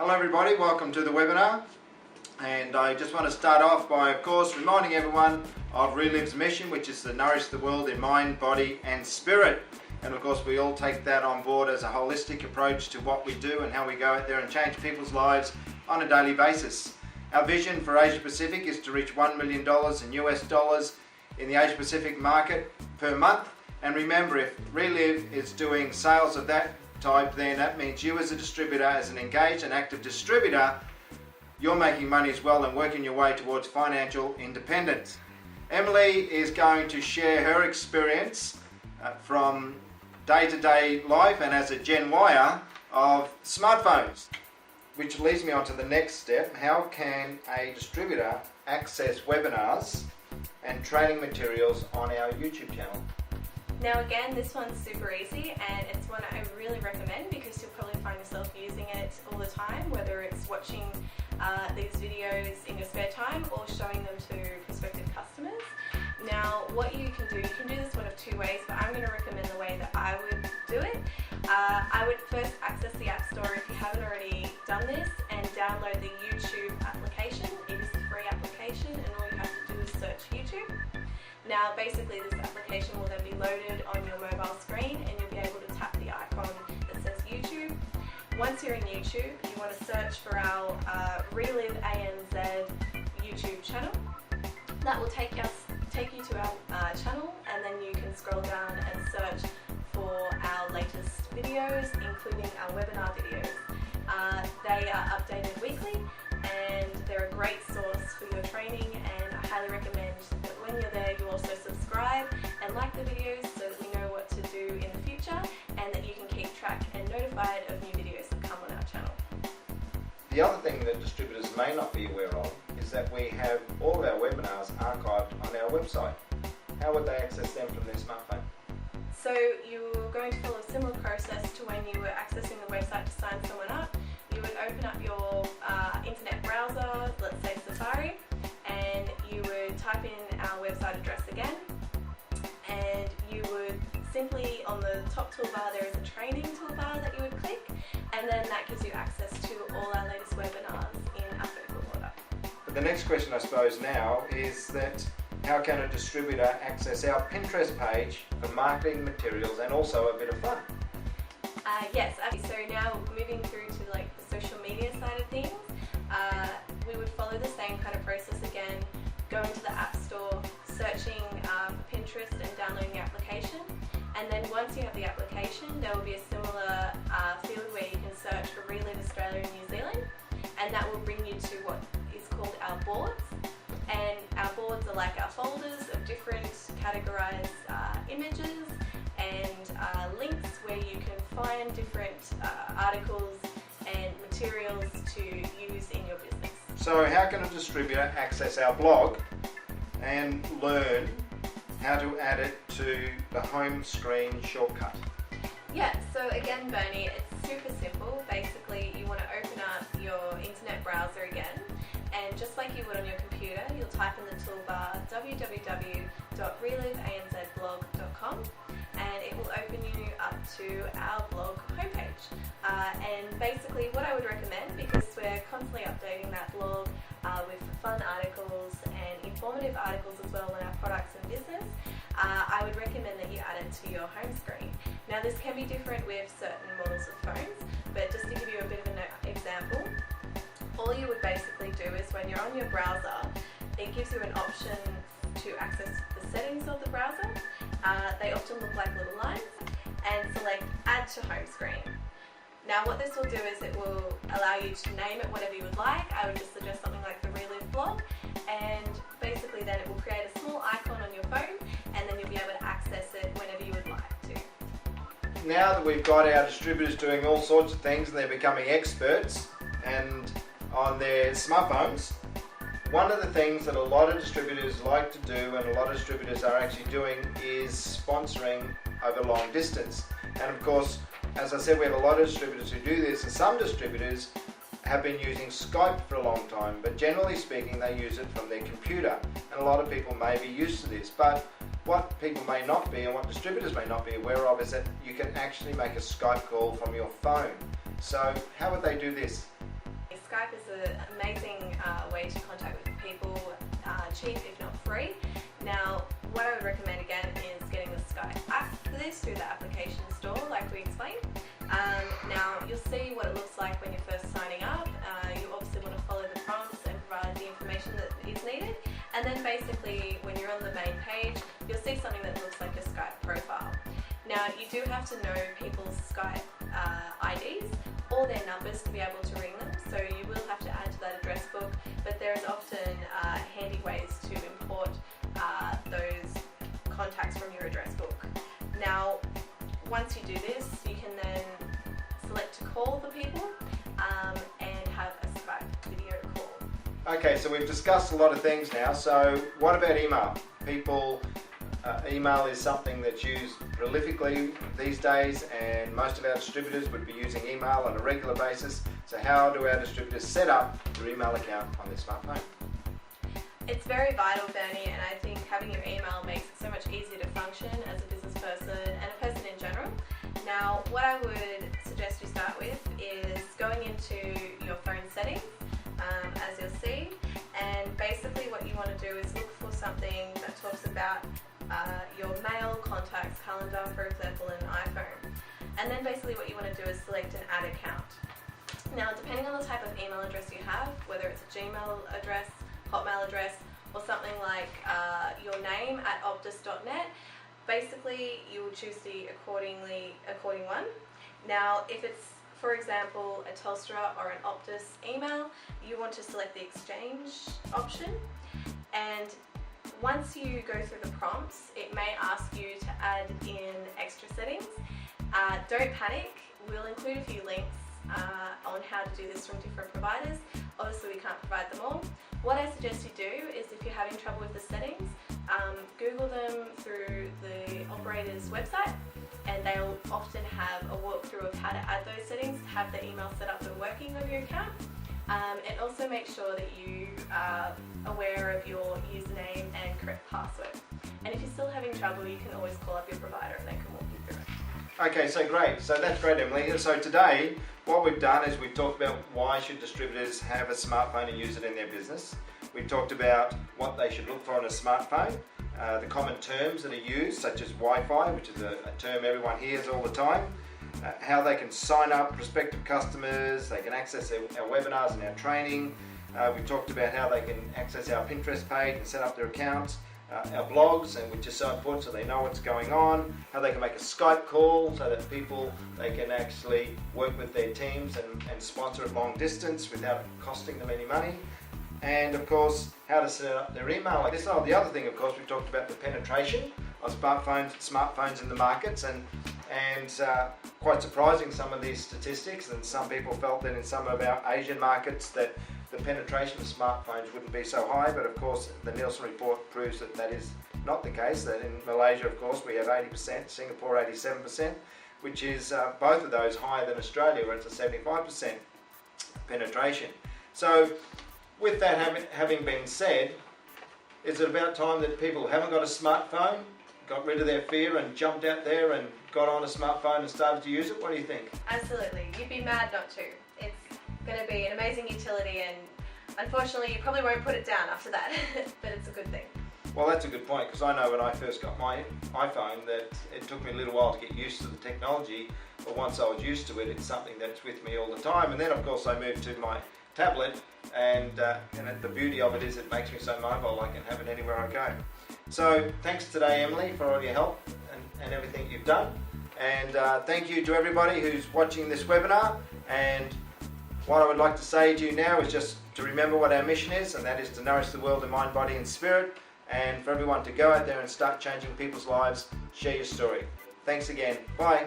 Hello everybody, welcome to the webinar, and I just want to start off by of course reminding everyone of Reliv's mission, which is to nourish the world in mind, body and spirit. And of course we all take that on board as a holistic approach to what we do and how we go out there and change people's lives on a daily basis. Our vision for Asia Pacific is to reach $1 million in US dollars in the Asia Pacific market per month. And remember, if Reliv is doing sales of that type, then that means you as a distributor, as an engaged and active distributor, you're making money as well and working your way towards financial independence. Emily is going to share her experience from day-to-day life and as a Gen Yer of smartphones, which leads me on to the next step. How can a distributor access webinars and training materials on our YouTube channel? Now again, this one's super easy and it's one I really recommend because you'll probably find yourself using it all the time, whether it's watching these videos in your spare time or showing them to prospective customers. Now what you can do this one of two ways, but I'm going to recommend the way that I would do it. I would first access the App Store if you haven't already done this and download the YouTube application. It is a free application and all you have to do is search YouTube. Now basically this application will then be loaded on your mobile screen and you'll be able to tap the icon that says YouTube. Once you're in YouTube, you want to search for our Reliv ANZ YouTube channel. That will take you to our channel, and then you can scroll down and search for our latest videos, including our webinar videos. They are updated weekly and they're a great source for your training, and I highly recommend that when you're there you also subscribe and like the videos so that we know what to do in the future and that you can keep track and notified of new videos that come on our channel. The other thing that distributors may not be aware of is that we have all of our webinars archived on our website. How would they access them from their smartphone? So you're going to follow a similar process to when you were accessing the website to sign someone up. You would open up your internet browser, let's say Safari, and you would type in our website address again, and you would simply, on the top toolbar there is a training toolbar that you would click, and then that gives you access to all our latest webinars in alphabetical order. But the next question I suppose now is that how can a distributor access our Pinterest page for marketing materials and also a bit of fun? Yes, so now moving through to like the social media side of things, we would follow the same kind of process again, going to the App Store, searching for Pinterest and downloading the application, and then once you have the application there will be a similar field where you can search for Reliv Australia and New Zealand, and that will bring you to what is called our boards. And our boards are like our folders of different categorized images and links where you can find different articles and materials to use in your business. So how can a distributor access our blog and learn how to add it to the home screen shortcut? Yeah, so again Bernie, it's super simple. Basically you want to open up your internet browser again, and just like you would on your computer, you'll type in the toolbar www.relivanzblog.com, and it will open you up to our blog homepage. And basically what I would recommend, because we're constantly updating that blog with fun articles and informative articles as well on our products and business, I would recommend that you add it to your home screen. Now this can be different with certain models of phones, but just to give you a bit of an example, all you would basically do is when you're on your browser, it gives you an option to access the settings of the browser. They often look like little lines, and select Add to Home Screen. Now what this will do is it will allow you to name it whatever you would like. I would just suggest something like the Reliv blog, and basically then it will create a small icon on your phone, and then you'll be able to access it whenever you would like to. Now that we've got our distributors doing all sorts of things and they're becoming experts and on their smartphones, one of the things that a lot of distributors like to do, and a lot of distributors are actually doing, is sponsoring over long distance. And of course, as I said, we have a lot of distributors who do this, and some distributors have been using Skype for a long time, but generally speaking they use it from their computer, and a lot of people may be used to this. But what people may not be, and what distributors may not be aware of, is that you can actually make a Skype call from your phone. So how would they do this? an amazing way to contact with people, cheap if not free. Now, what I would recommend again is getting the Skype app for this through the application store, like we explained. Now, you'll see what it looks like when you're first signing up. You obviously want to follow the prompts and provide the information that is needed. And then basically, when you're on the main page, you'll see something that looks like a Skype profile. Now, you do have to know people's Skype IDs or their numbers to be able to ring them, so you will have to add to that address book, but there is often handy ways to import those contacts from your address book. Now, once you do this, you can then select to call the people and have a Skype video call. Okay, so we've discussed a lot of things now, so what about email? Email is something that's used prolifically these days, and most of our distributors would be using email on a regular basis. So how do our distributors set up their email account on their smartphone? It's very vital, Bernie, and I think having your email makes it so much easier to function as a business person and a person in general. Now, what I would suggest you start with is going into your phone settings, as you'll see, and basically what you want to do is look for something that talks about your mail, contacts, calendar, for example, in iPhone. And then basically what you want to do is select an add account. Now, depending on the type of email address you have, whether it's a Gmail address, Hotmail address, or something like your name at optus.net, basically you will choose the according one. Now, if it's, for example, a Telstra or an Optus email, you want to select the exchange option, and once you go through the prompts, it may ask you to add in extra settings. Don't panic, we'll include a few links on how to do this from different providers. Obviously we can't provide them all. What I suggest you do is, if you're having trouble with the settings, Google them through the operator's website, and they'll often have a walkthrough of how to add those settings, have the email set up and working on your account. And also make sure that you are aware of your username and correct password. And if you're still having trouble, you can always call up your provider and they can walk you through it. Okay, so great. So that's great, Emily. So today, what we've done is we've talked about why should distributors have a smartphone and use it in their business. We've talked about what they should look for on a smartphone, the common terms that are used, such as Wi-Fi, which is a term everyone hears all the time. How they can sign up prospective customers, they can access our webinars and our training. We talked about how they can access our Pinterest page and set up their accounts, our blogs, and which is so important so they know what's going on, how they can make a Skype call so that they can actually work with their teams and sponsor at long distance without costing them any money. And of course, how to set up their email. Like this, the other thing, of course, we talked about the penetration of smartphones in the markets, and quite surprising some of these statistics, and some people felt that in some of our Asian markets that the penetration of smartphones wouldn't be so high, but of course the Nielsen report proves that that is not the case. That in Malaysia, of course, we have 80%, Singapore 87%, which is both of those higher than Australia, where it's a 75% penetration. So with that having been said, is it about time that people who haven't got a smartphone got rid of their fear and jumped out there and got on a smartphone and started to use it? What do you think? Absolutely. You'd be mad not to. It's going to be an amazing utility, and unfortunately you probably won't put it down after that, but it's a good thing. Well, that's a good point, because I know when I first got my iPhone that it took me a little while to get used to the technology, but once I was used to it, it's something that's with me all the time. And then of course I moved to my tablet, and the beauty of it is it makes me so mobile I can have it anywhere I go. So thanks today, Emily, for all your help and everything you've done. And thank you to everybody who's watching this webinar. And what I would like to say to you now is just to remember what our mission is, and that is to nourish the world in mind, body and spirit, and for everyone to go out there and start changing people's lives. Share your story. Thanks again. Bye.